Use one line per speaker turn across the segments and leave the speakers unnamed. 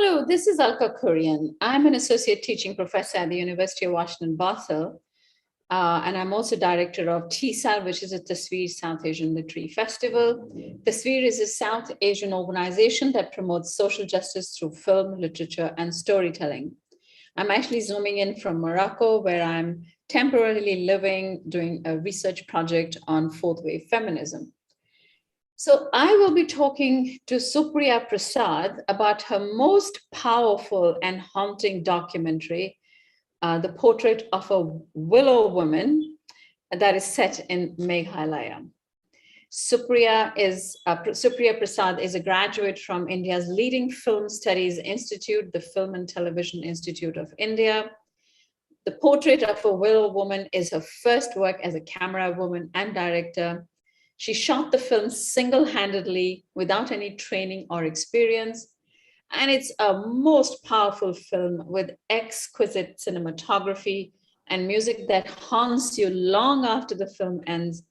Hello, this is Alka Kurian. I'm an associate teaching professor at the University of Washington, Bothell, and I'm also director of TSAL, which is a Tasveer South Asian Literary Festival. Tasveer is a South Asian organization that promotes social justice through film, literature, and storytelling. I'm actually zooming in from Morocco, where I'm temporarily living, doing a research project on fourth wave feminism. So I will be talking to Supriya Prasad about her most powerful and haunting documentary, The Portrait of a Willow Woman, that is set in Meghalaya. Supriya Prasad is a graduate from India's leading film studies institute, the Film and Television Institute of India. The Portrait of a Willow Woman is her first work as a camera woman and director. She shot the film single-handedly without any training or experience. And it's a most powerful film with exquisite cinematography and music that haunts you long after the film ends,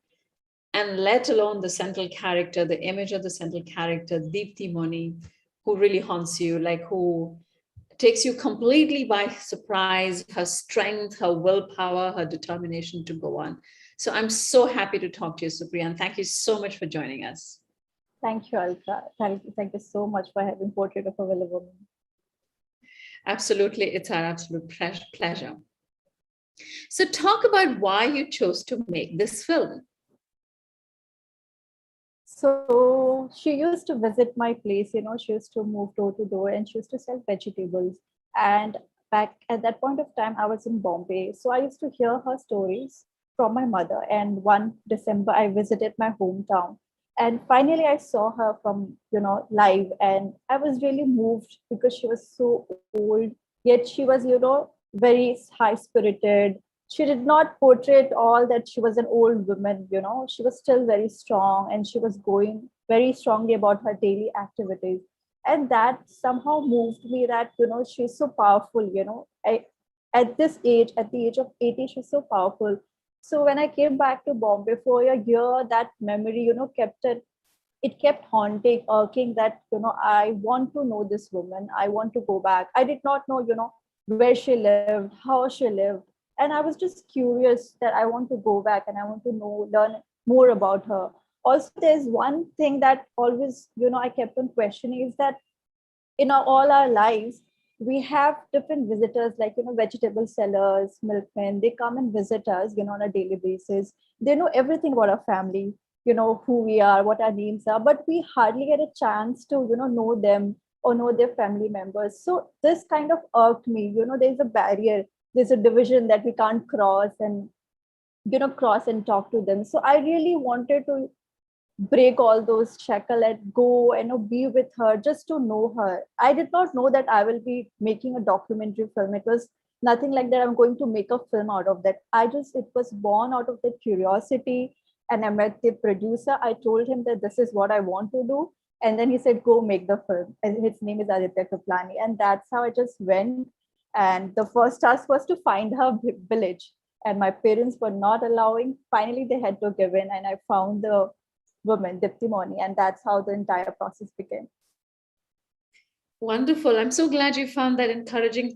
and let alone the central character, the image of the central character, Deepti Moni, who really haunts you, like who takes you completely by surprise, her strength, her willpower, her determination to go on. So I'm so happy to talk to you, Supriya, and thank you so much for joining us.
Thank you, Alka. Thank you so much for having Portrait of a Willow Woman.
Absolutely, it's our absolute pleasure. So talk about why you chose to make this film.
So she used to visit my place, she used to move door to door and she used to sell vegetables. And back at that point of time, I was in Bombay. So I used to hear her stories from my mother. And one December, I visited my hometown. And finally, I saw her from, live. And I was really moved because she was so old, yet she was, very high spirited. She did not portray all that she was an old woman, she was still very strong and she was going very strongly about her daily activities. And that somehow moved me that, she's so powerful, at this age, at the age of 80, she's so powerful. So when I came back to Bombay for a year, that memory, it kept haunting, irking that, I want to know this woman. I want to go back. I did not know, where she lived, how she lived. And I was just curious that I want to go back and I want to know, learn more about her. Also, there's one thing that always, I kept on questioning is that in all our lives, we have different visitors like, vegetable sellers, milkmen, they come and visit us, on a daily basis. They know everything about our family, who we are, what our names are, but we hardly get a chance to, know them or know their family members. So this kind of irked me, there's a barrier, there's a division that we can't cross and, cross and talk to them. So I really wanted to break all those shackles and go and be with her just to know her. I did not know that I will be making a documentary film. It was nothing like that I'm going to make a film out of that. It was born out of the curiosity. And I met the producer. I told him that this is what I want to do. And then he said, go make the film. And his name is Aditya Kaplani. And that's how I just went. And the first task was to find her village. And my parents were not allowing. Finally, they had to give in. And I found the woman, Deepti Moni, and that's how the entire process began.
Wonderful. I'm so glad you found that encouraging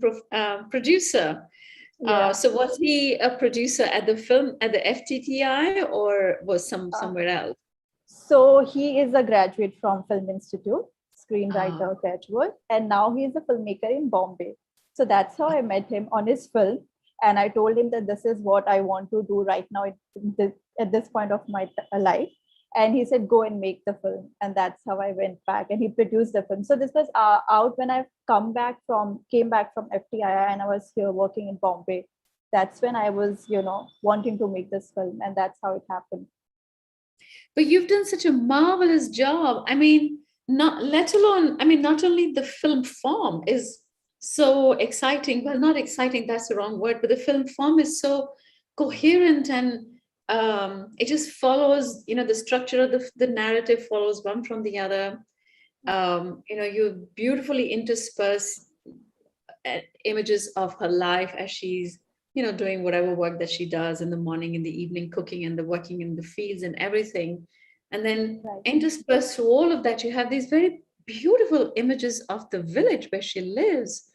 producer. Yeah. So was he a producer at the FTTI or was somewhere else?
So he is a graduate from Film Institute, screenwriter graduate, and now he is a filmmaker in Bombay. So that's how I met him on his film. And I told him that this is what I want to do right now at this point of my life. And he said, go and make the film. And that's how I went back and he produced the film. So this was out when I came back from FTII and I was here working in Bombay. That's when I was, wanting to make this film. And that's how it happened.
But you've done such a marvelous job. I mean, not only the film form is so exciting. Well, not exciting, that's the wrong word, but the film form is so coherent and it just follows, the structure of the narrative follows one from the other. You beautifully intersperse images of her life as she's, doing whatever work that she does in the morning, in the evening, cooking and the working in the fields and everything. And then interspersed through all of that, you have these very beautiful images of the village where she lives.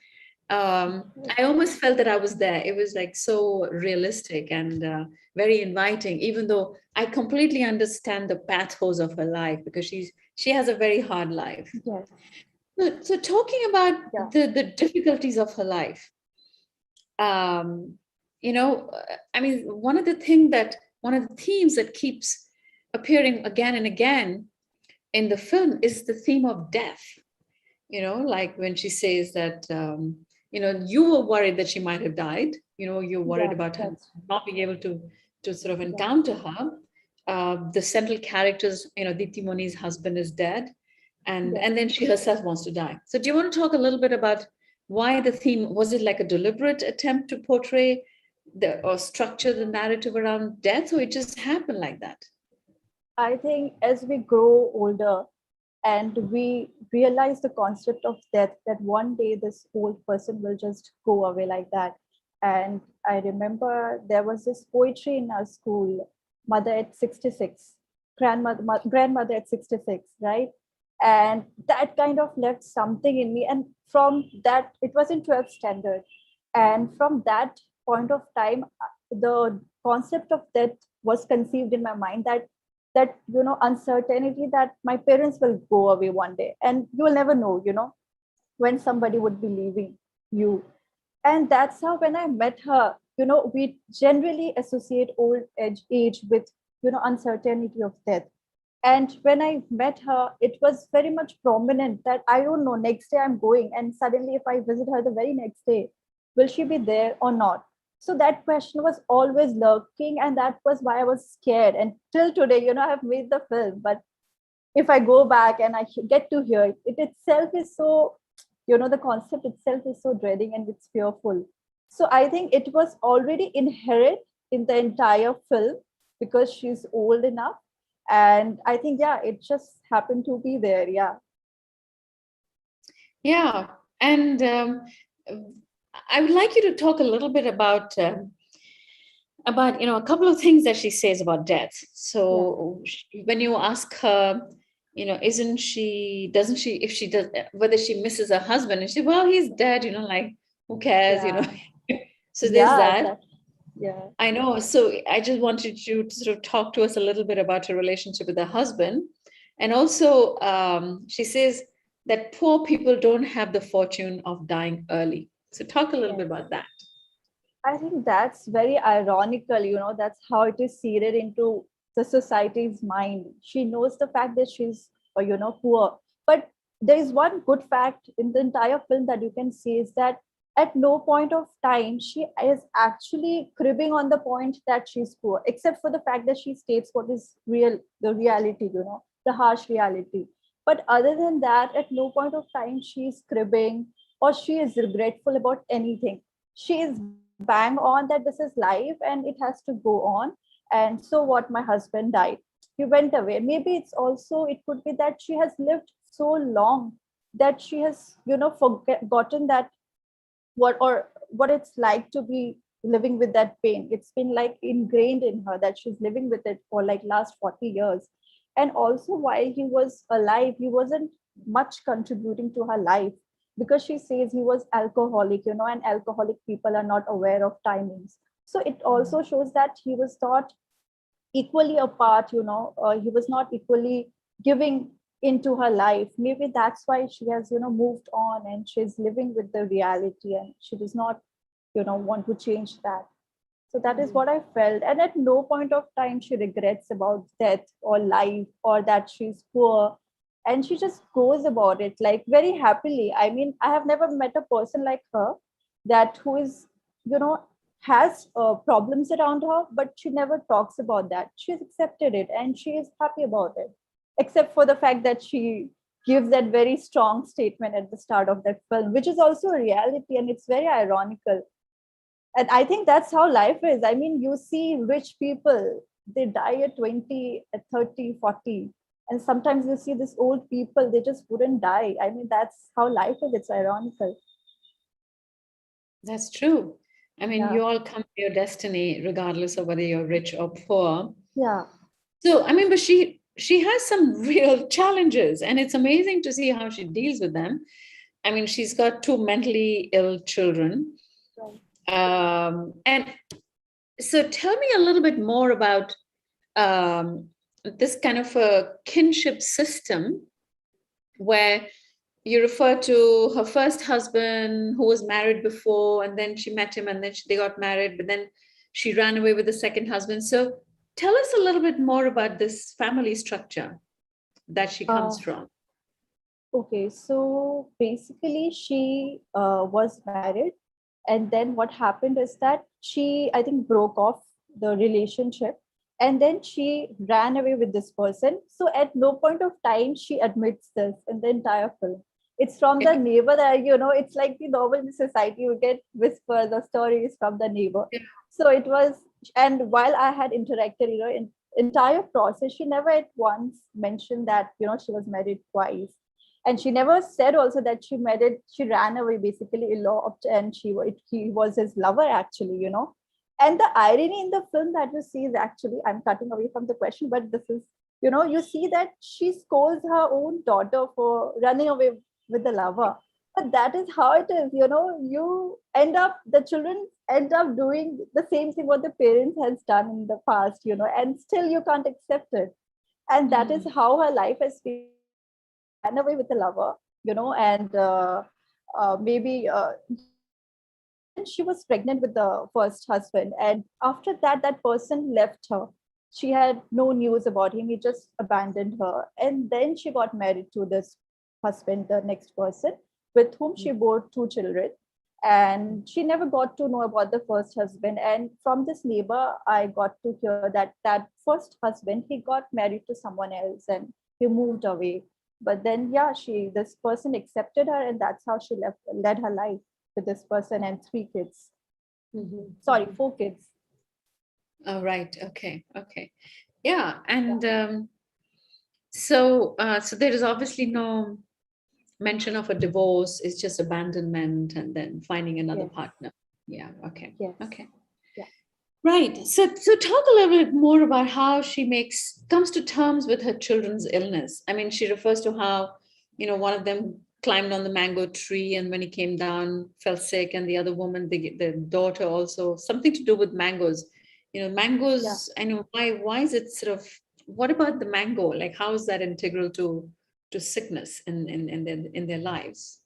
I almost felt that I was there. It was like so realistic and very inviting, even though I completely understand the pathos of her life because she has a very hard life.
Yes.
So talking about
Yeah.
the difficulties of her life, um, I mean, one of the themes that keeps appearing again and again in the film is the theme of death. Like when she says that, you were worried that she might have died. You're worried
Yeah.
about her
That's
not being able to sort of
yeah.
encounter her. The central characters, Diti Moni's husband is dead, and
Yeah.
and then she herself wants to die. So do you want to talk a little bit about why the theme, was it like a deliberate attempt to portray or structure the narrative around death, or it just happened like that?
I think as we grow older and we realize the concept of death, that one day this old person will just go away like that. And I remember there was this poetry in our school, Mother at 66, grandmother at 66, right? And that kind of left something in me. And from that, it was in 12th standard. And from that point of time, the concept of death was conceived in my mind, that uncertainty that my parents will go away one day and you will never know when somebody would be leaving you. And that's how, when I met her, we generally associate old age with uncertainty of death. And when I met her, it was very much prominent that I don't know, next day I'm going, and suddenly if I visit her the very next day, will she be there or not? So that question was always lurking, and that was why I was scared. And till today, I've made the film, but if I go back and I get to hear it, it itself is so, the concept itself is so dreading and it's fearful. So I think it was already inherent in the entire film because she's old enough. And I think, yeah, it just happened to be there. Yeah.
Yeah, and I would like you to talk a little bit about a couple of things that she says about death.
Yeah.
So when you ask her, isn't she, doesn't she, if she does, whether she misses her husband, and she, well, he's dead, like who cares.
Yeah.
So there's
Yeah.
that.
Exactly. Yeah.
I know. So I just wanted you to sort of talk to us a little bit about her relationship with her husband. And also, she says that poor people don't have the fortune of dying early. So talk a little bit
Yes.
about that.
I think that's very ironical, that's how it is seeded into the society's mind. She knows the fact that she's, poor. But there is one good fact in the entire film that you can see is that at no point of time she is actually cribbing on the point that she's poor, except for the fact that she states what is real, the reality, the harsh reality. But other than that, at no point of time she is cribbing or she is regretful about anything. She is bang on that this is life and it has to go on. And so what, my husband died, he went away. Maybe it's also, it could be that she has lived so long that she has forgotten that what it's like to be living with that pain. It's been like ingrained in her that she's living with it for like last 40 years. And also, while he was alive, he wasn't much contributing to her life, because she says he was alcoholic, and alcoholic people are not aware of timings. So it also shows that he was not equally apart, he was not equally giving into her life. Maybe that's why she has, moved on and she's living with the reality and she does not, want to change that. So that is what I felt. And at no point of time she regrets about death or life or that she's poor. And she just goes about it like very happily. I mean, I have never met a person like her that who is, has problems around her, but she never talks about that. She's accepted it and she is happy about it, except for the fact that she gives that very strong statement at the start of that film, which is also a reality and it's very ironical. And I think that's how life is. I mean, you see rich people, they die at 20, at 30, 40. And sometimes you see these old people, they just wouldn't die. I mean, that's how life is. It's ironical.
That's true. I mean,
Yeah.
you all come to your destiny regardless of whether you're rich or poor.
Yeah.
So, I mean, but she has some real challenges, and it's amazing to see how she deals with them. I mean, she's got two mentally ill children.
Right.
And so tell me a little bit more about um, this kind of a kinship system where you refer to her first husband who was married before, and then she met him, and then they got married, but then she ran away with the second husband. So tell us a little bit more about this family structure that she comes
Uh,
from.
okay, so basically she was married, and then what happened is that she, I think, broke off the relationship, and then she ran away with this person. So at no point of time she admits this in the entire film. It's from the neighbor that, it's like the normal in society, you get whispers or stories from the neighbor. So it was, and while I had interacted, in entire process, she never at once mentioned that, she was married twice. And she never said also that she ran away, basically eloped, and he was his lover actually, and the irony in the film that you see is actually, I'm cutting away from the question, but this is, you see that she scolds her own daughter for running away with the lover. But that is how it is, the children end up doing the same thing what the parents has done in the past, and still you can't accept it. And that is how her life has been. Ran away with a lover, and maybe she was pregnant with the first husband. And after that, that person left her. She had no news about him. He just abandoned her. And then she got married to this husband, the next person, with whom she bore two children. And she never got to know about the first husband. And from this neighbor, I got to hear that that first husband, he got married to someone else and he moved away. But then, yeah, this person accepted her, and that's how she led her life with this person and three kids. Sorry, four kids.
Oh, right. Okay. Okay. Yeah. And
Yeah.
so there is obviously no mention of a divorce. It's just abandonment and then finding another
Yes.
partner. Yeah. Okay.
Yes.
Okay.
Yeah.
Right. So talk a little bit more about how she comes to terms with her children's illness. I mean, she refers to how, one of them climbed on the mango tree, and when he came down, fell sick, and the other woman, the daughter, also something to do with mangoes.
Yeah.
Mangoes. I know why is it sort of, what about the mango? Like, how is that integral to sickness in their lives?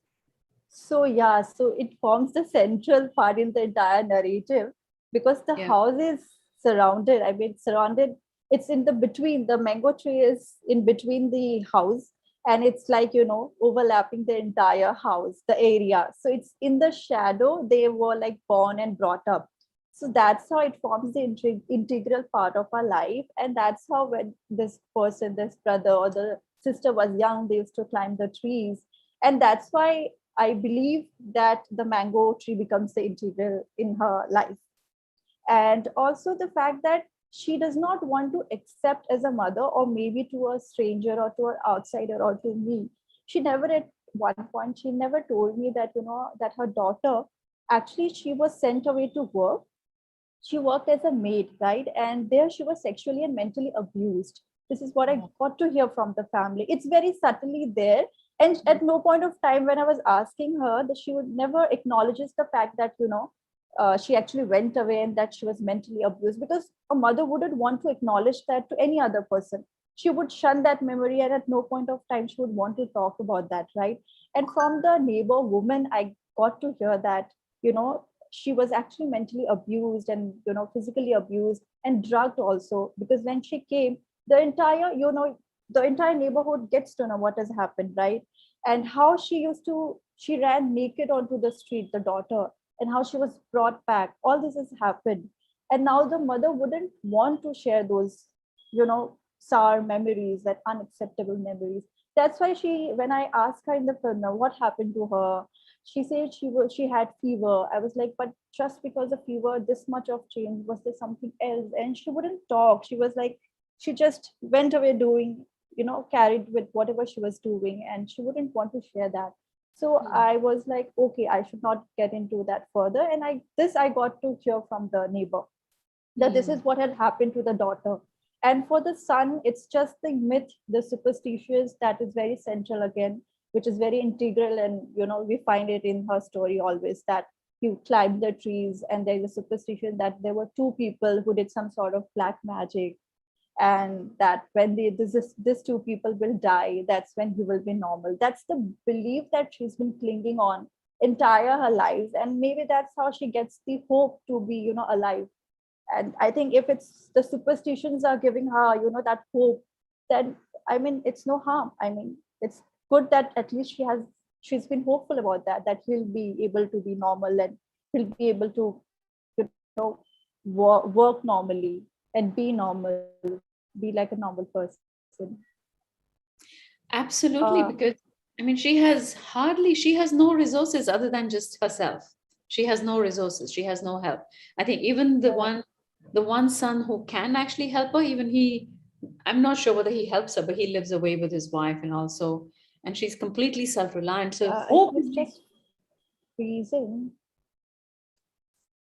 So yeah, so it forms the central part in the entire narrative, because the
Yeah.
house is surrounded. I mean, surrounded. It's in the between. The mango tree is in between the house, and it's like, overlapping the entire house, the area. So it's in the shadow. They were like born and brought up. So that's how it forms the integral part of our life, and that's how when this person, this brother or the sister was young, they used to climb the trees, and that's why I believe that the mango tree becomes the integral in her life. And also the fact that she does not want to accept as a mother, or maybe to a stranger or to an outsider or to me. She never at one point, she never told me that, that her daughter, actually she was sent away to work. She worked as a maid, right? And there she was sexually and mentally abused. This is what I got to hear from the family. It's very subtly there. And at no point of time when I was asking her, that she would never acknowledges the fact that, she actually went away and that she was mentally abused, because a mother wouldn't want to acknowledge that to any other person. She would shun that memory, and at no point of time she would want to talk about that, right? And from the neighbor woman, I got to hear that, she was actually mentally abused and, physically abused and drugged also, because when she came, the entire neighborhood gets to know what has happened, right? And how she ran naked onto the street, the daughter, and how she was brought back. All this has happened, and now the mother wouldn't want to share those, sour memories, that unacceptable memories. That's why when I asked her in the film, now what happened to her, she said she had fever. I was like, but just because of fever, this much of change, was there something else? And she wouldn't talk. She was like, she just went away doing, carried with whatever she was doing, and she wouldn't want to share that. So I was like, okay, I should not get into that further. And I got to hear from the neighbor that this is what had happened to the daughter. And for the son, it's just the myth, the superstitious that is very central again, which is very integral. And, we find it in her story always that he climbed the trees and there's a superstition that there were two people who did some sort of black magic. And that when these two people will die, that's when he will be normal. That's the belief that she's been clinging on entire her life. And maybe that's how she gets the hope to be, alive. And I think if it's the superstitions are giving her that hope, then I mean it's no harm. I mean it's good that at least she's been hopeful about that he'll be able to be normal, and he'll be able to work normally and be normal, be like a normal person.
Absolutely, because I mean, she has no resources other than just herself. She has no resources. She has no help. I think even the one son who can actually help her, I'm not sure whether he helps her, but he lives away with his wife and she's completely self-reliant. So hope
is just freezing.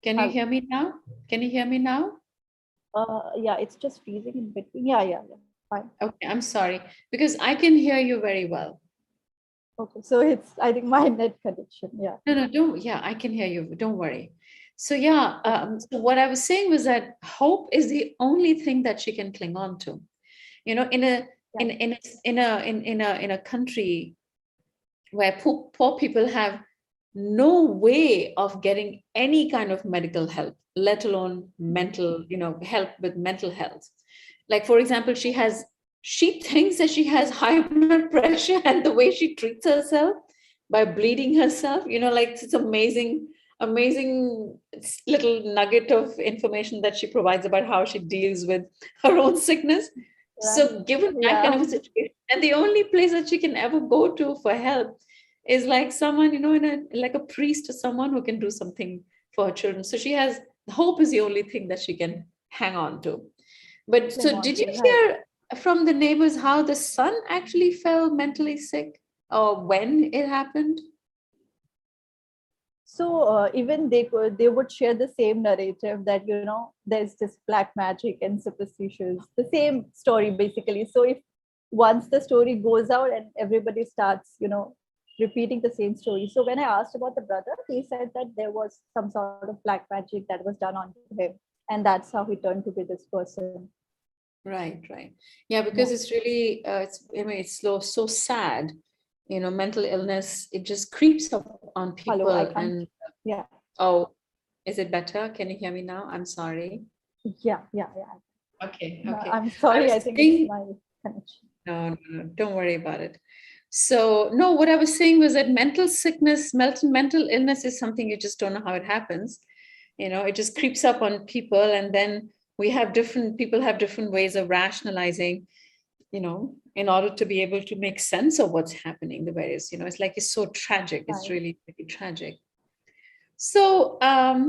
Can you hear me now? Can you hear me now?
Yeah, it's just freezing in between. Yeah. Fine.
Okay, I'm sorry, because I can hear you very well.
Okay, so it's, I think, my net connection. Yeah.
No, don't. Yeah, I can hear you. Don't worry. So yeah, so what I was saying was that hope is the only thing that she can cling on to. In a country where poor people have no way of getting any kind of medical help, let alone mental, help with mental health. Like, for example, she thinks that she has high blood pressure, and the way she treats herself by bleeding herself, like it's amazing little nugget of information that she provides about how she deals with her own sickness. Right. So given that kind of a situation, and the only place that she can ever go to for help is like someone, like a priest or someone who can do something for her children. So hope is the only thing that she can hang on to. But so did you hear from the neighbors how the son actually fell mentally sick, or when it happened?
So even they would share the same narrative that there's this black magic and superstitions, the same story basically. So if once the story goes out and everybody starts repeating the same story. So when I asked about the brother, he said that there was some sort of black magic that was done on him, and that's how he turned to be this person.
Right. Yeah, because it's really it's so sad. Mental illness, it just creeps up on people.
Hello, and yeah.
Oh, is it better? Can you hear me now? I'm sorry.
Yeah.
Okay.
No, I'm sorry. I think it's my connection.
No, don't worry about it. So no, what I was saying was that mental illness is something you just don't know how it happens. It just creeps up on people, and then people have different ways of rationalizing, in order to be able to make sense of what's happening. The various, it's like it's so tragic. Right. It's really, really tragic. So I'd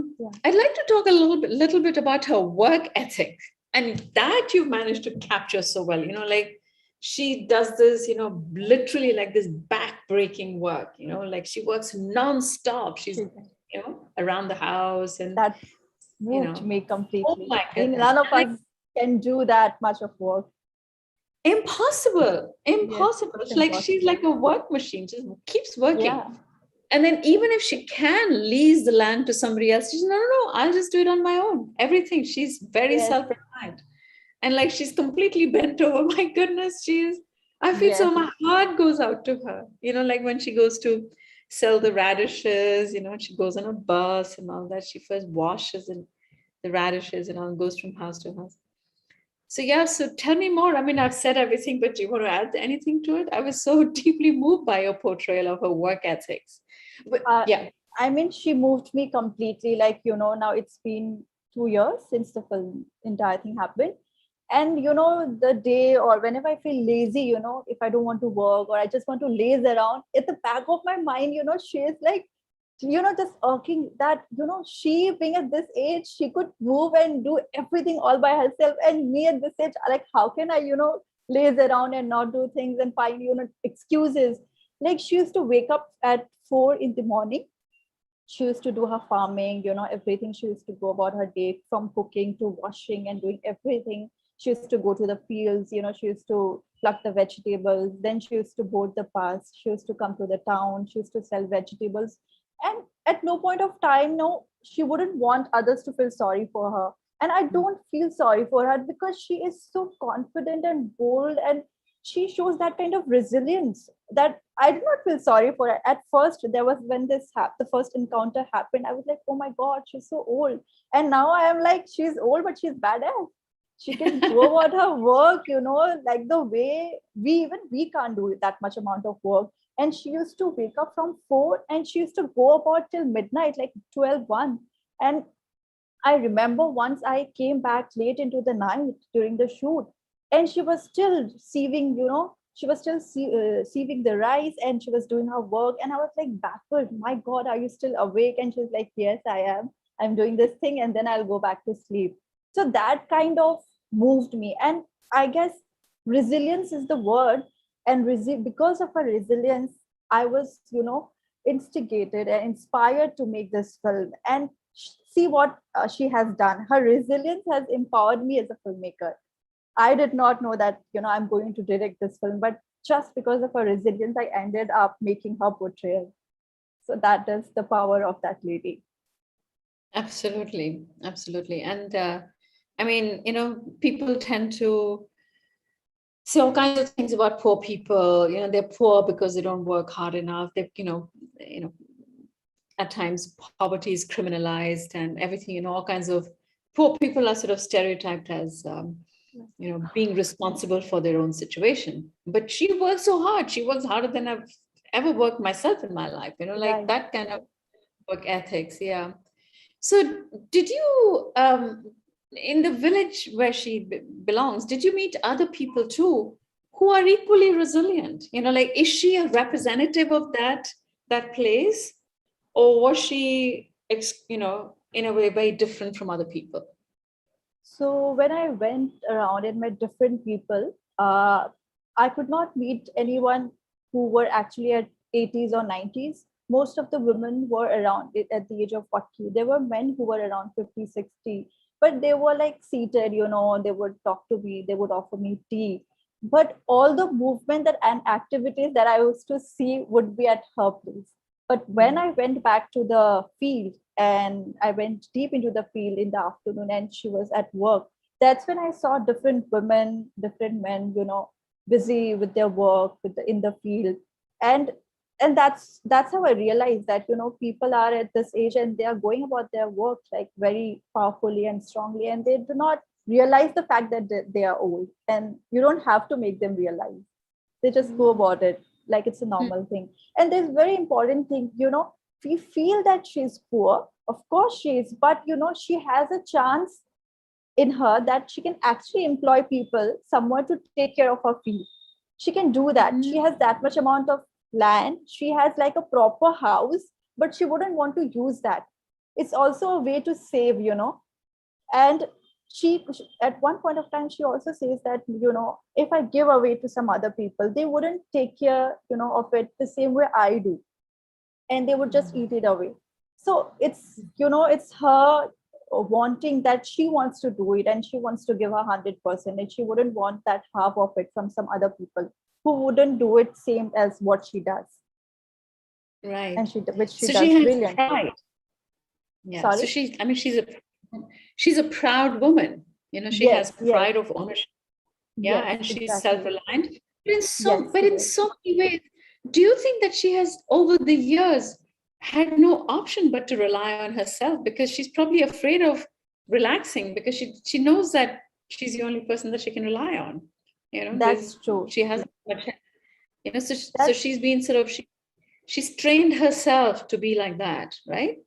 like to talk a little bit about her work ethic, and that you managed to capture so well. Like she does this, literally like this back-breaking work. Like she works non-stop. She's around the house, and
that moved me completely.
Oh my goodness.
None of us can do that much of work.
Impossible. Yes, like she's like a work machine, just keeps working.
Yeah.
And then even if she can lease the land to somebody else, she's no, I'll just do it on my own. Everything. She's very self-reliant. And like she's completely bent over. My goodness, I feel so my heart goes out to her. Like when she goes to sell the radishes, she goes on a bus and all that. She first washes the radishes and all, goes from house to house. So so tell me more. I mean, I've said everything, but do you want to add anything to it? I was so deeply moved by your portrayal of her work ethics. But,
I mean, she moved me completely. Like, now it's been 2 years since the entire thing happened. And, the day or whenever I feel lazy, if I don't want to work or I just want to laze around, at the back of my mind, she is like, just irking that, she being at this age, she could move and do everything all by herself. And me at this age, like, how can I, laze around and not do things and find, excuses? Like she used to wake up at 4 in the morning. She used to do her farming, everything. She used to go about her day from cooking to washing and doing everything. She used to go to the fields, she used to pluck the vegetables. Then she used to board the bus. She used to come to the town. She used to sell vegetables. And at no point of time, no, she wouldn't want others to feel sorry for her. And I don't feel sorry for her because she is so confident and bold, and she shows that kind of resilience that I do not feel sorry for her. At first, there was when the first encounter happened, I was like, oh my God, she's so old. And now I am like, she's old, but she's badass. She can go about her work, like the way we can't do that much amount of work. And she used to wake up from 4 and she used to go about till midnight, like 12, 1. And I remember once I came back late into the night during the shoot, and she was still sieving, she was still sieving the rice, and she was doing her work. And I was like baffled, my God, are you still awake? And she's like, yes, I am. I'm doing this thing and then I'll go back to sleep. So that kind of moved me. And I guess resilience is the word. And because of her resilience, I was, instigated and inspired to make this film. And see what she has done. Her resilience has empowered me as a filmmaker. I did not know that, I'm going to direct this film, but just because of her resilience, I ended up making her portrayal. So that is the power of that lady.
Absolutely. Absolutely. And I mean, people tend to say all kinds of things about poor people. They're poor because they don't work hard enough. They, at times poverty is criminalized and everything, all kinds of poor people are sort of stereotyped as, being responsible for their own situation. But she works so hard. She works harder than I've ever worked myself in my life, like
Right.
that kind of work ethics. Yeah. So did you, in the village where she belongs, did you meet other people too who are equally resilient? Like, is she a representative of that place? Or was she, in a way, very different from other people?
So when I went around and met different people, I could not meet anyone who were actually at 80s or 90s. Most of the women were around it at the age of 40. There were men who were around 50, 60, but they were like seated, they would talk to me, they would offer me tea. But all the movement and activities that I used to see would be at her place. But when I went back to the field and I went deep into the field in the afternoon and she was at work, that's when I saw different women, different men, busy with their work in the field. And that's how I realized that, people are at this age and they are going about their work like very powerfully and strongly, and they do not realize the fact that they are old, and you don't have to make them realize. They just go about it like it's a normal thing. And there's very important thing, we feel that she's poor, of course she is, but she has a chance in her that she can actually employ people somewhere to take care of her field. She can do that. She has that much amount of land, she has like a proper house, but she wouldn't want to use that. It's also a way to save. And she at one point of time she also says that, if I give away to some other people, they wouldn't take care, of it the same way I do, and they would just eat it away. So it's, it's her wanting that she wants to do it, and she wants to give her 100%, and she wouldn't want that half of it from some other people who wouldn't do it same as what she does.
Right.
And which she
so
does
she has
brilliantly.
pride. Yeah.
Sorry?
So she's a proud woman. She has pride of ownership. Yeah.
Yes,
And she's
exactly.
self-reliant. But in
Yes,
so many ways, do you think that she has over the years had no option but to rely on herself, because she's probably afraid of relaxing, because she knows that she's the only person that she can rely on.
That's true.
She hasn't much, so she's been sort of, she's trained herself to be like that, right?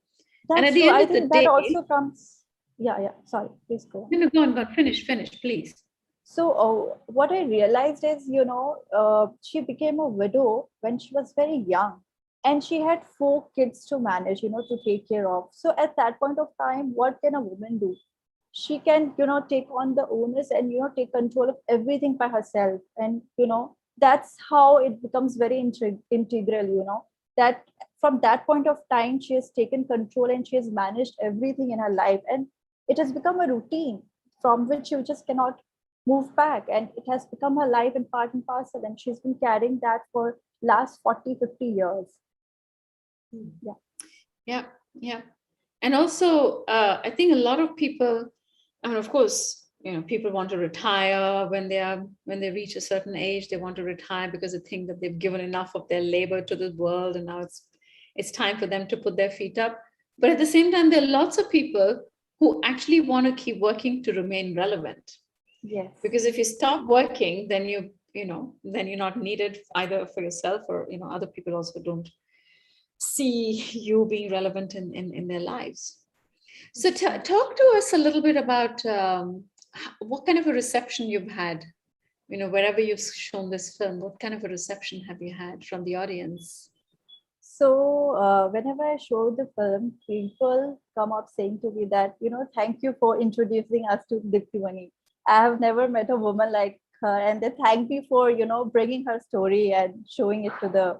And
That's
at the
true.
end
I
of the
think that
day,
also comes. Yeah. Sorry, please go on.
no, go on, finish, please.
So what I realized is, she became a widow when she was very young, and she had 4 kids to manage, to take care of. So at that point of time, what can a woman do? She can, take on the onus and, take control of everything by herself. And, that's how it becomes very integral, that from that point of time, she has taken control and she has managed everything in her life. And it has become a routine from which you just cannot move back, and it has become her life and part and parcel, and she's been carrying that for last 40-50 years. Yeah.
Yeah, yeah. And also, I think a lot of people, I mean, of course, people want to retire when they reach a certain age. They want to retire because they think that they've given enough of their labor to the world, and now it's time for them to put their feet up. But at the same time, there are lots of people who actually want to keep working to remain relevant.
Yes.
Because if you stop working, then then you're not needed either for yourself, or other people also don't see you being relevant in their lives. So talk to us a little bit about what kind of a reception you've had, wherever you've shown this film. What kind of a reception have you had from the audience?
So whenever I show the film, people come up saying to me that, thank you for introducing us to Diptivani. I have never met a woman like her, and they thank me for, bringing her story and showing it to the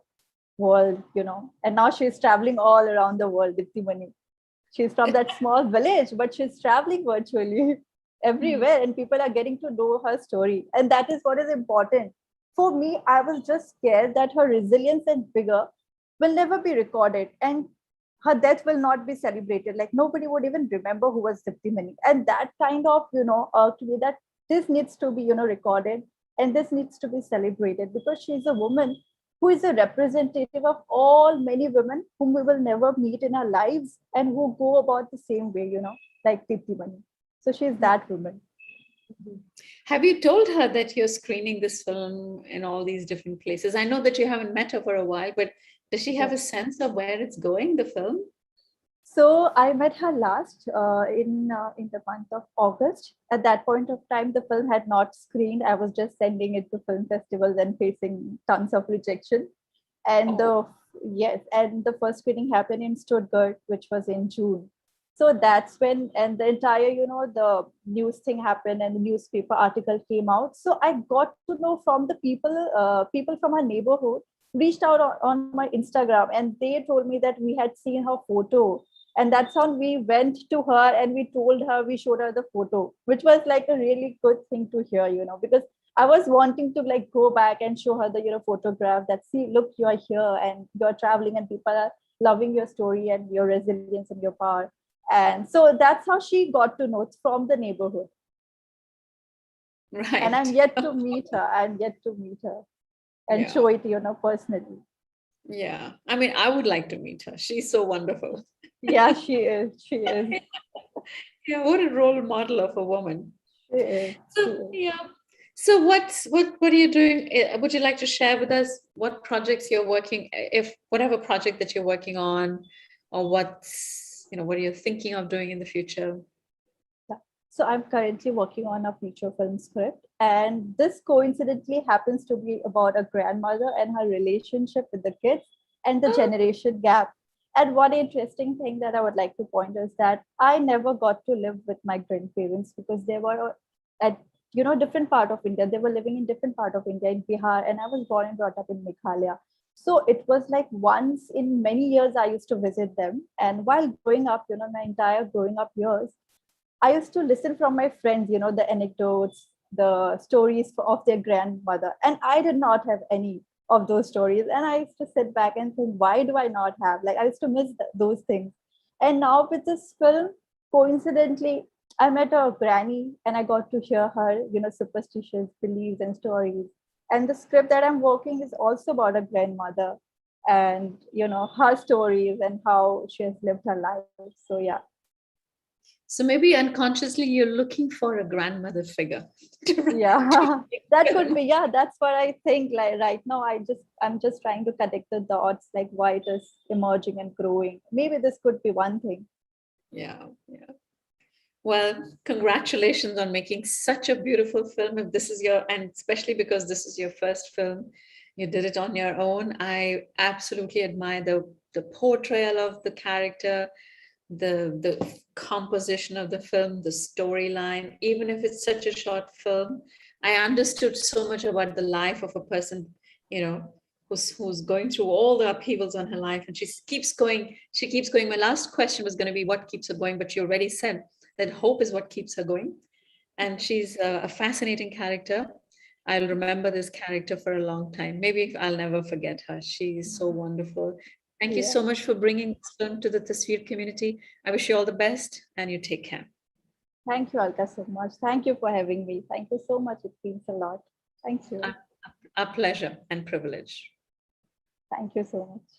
world, And now she's traveling all around the world, Diptivani. She's from that small village, but she's traveling virtually everywhere, and people are getting to know her story. And that is what is important. For me, I was just scared that her resilience and vigor will never be recorded, and her death will not be celebrated. Like nobody would even remember who was Diptimani. And that kind of, to me, that this needs to be, recorded, and this needs to be celebrated, because she's a woman who is a representative of all many women whom we will never meet in our lives, and who go about the same way, like Diptimani. So she's that woman.
Have you told her that you're screening this film in all these different places? I know that you haven't met her for a while, but does she have a sense of where it's going, the film?
So I met her last in the month of August. At that point of time, the film had not screened. I was just sending it to film festivals and facing tons of rejection. And and the first screening happened in Stuttgart, which was in June. So that's when, and the entire, the news thing happened, and the newspaper article came out. So I got to know from the people from our neighborhood reached out on my Instagram, and they told me that we had seen her photo. And that's how we went to her and we told her, we showed her the photo, which was like a really good thing to hear, because I was wanting to like go back and show her the, photograph that, see, look, you're here and you're traveling and people are loving your story and your resilience and your power. And so that's how she got to know. It's from the neighborhood.
Right.
And I'm yet to meet her. And show it, personally.
Yeah. I mean, I would like to meet her. She's so wonderful.
Yeah, she is.
Yeah, what a role model of a woman.
She is.
Yeah. So what are you doing? Would you like to share with us what projects you're working, whatever project that you're working on, or what are you thinking of doing in the future?
So I'm currently working on a feature film script, and this coincidentally happens to be about a grandmother and her relationship with the kids and the generation gap. And one interesting thing that I would like to point is that I never got to live with my grandparents, because they were at different part of India. They were living in different part of India, in Bihar, and I was born and brought up in Meghalaya. So it was like once in many years I used to visit them. And while growing up, my entire growing up years, I used to listen from my friends, the anecdotes, the stories of their grandmother. And I did not have any of those stories. And I used to sit back and think, why do I not have? Like, I used to miss those things. And now with this film, coincidentally, I met a granny and I got to hear her, superstitious beliefs and stories. And the script that I'm working is also about a grandmother and, her stories and how she has lived her life. So, yeah.
So maybe unconsciously you're looking for a grandmother figure.
Yeah, that could be. Yeah, that's what I think. Like right now, I'm just trying to connect the dots, like why it is emerging and growing. Maybe this could be one thing.
Yeah. Well, congratulations on making such a beautiful film. If this is and especially because this is your first film, you did it on your own. I absolutely admire the portrayal of the character, the composition of the film, the storyline. Even if it's such a short film, I understood so much about the life of a person, who's going through all the upheavals on her life, and she keeps going. My last question was going to be what keeps her going, but you already said that hope is what keeps her going. And she's a fascinating character. I'll remember this character for a long time. Maybe I'll never forget her. She's so wonderful. Thank you so
Yeah.
much for bringing this film to the Tasveer community. I wish you all the best and you take care.
Thank you, Alka, so much. Thank you for having me. Thank you so much. It means a lot. Thank you.
A pleasure and privilege.
Thank you so much.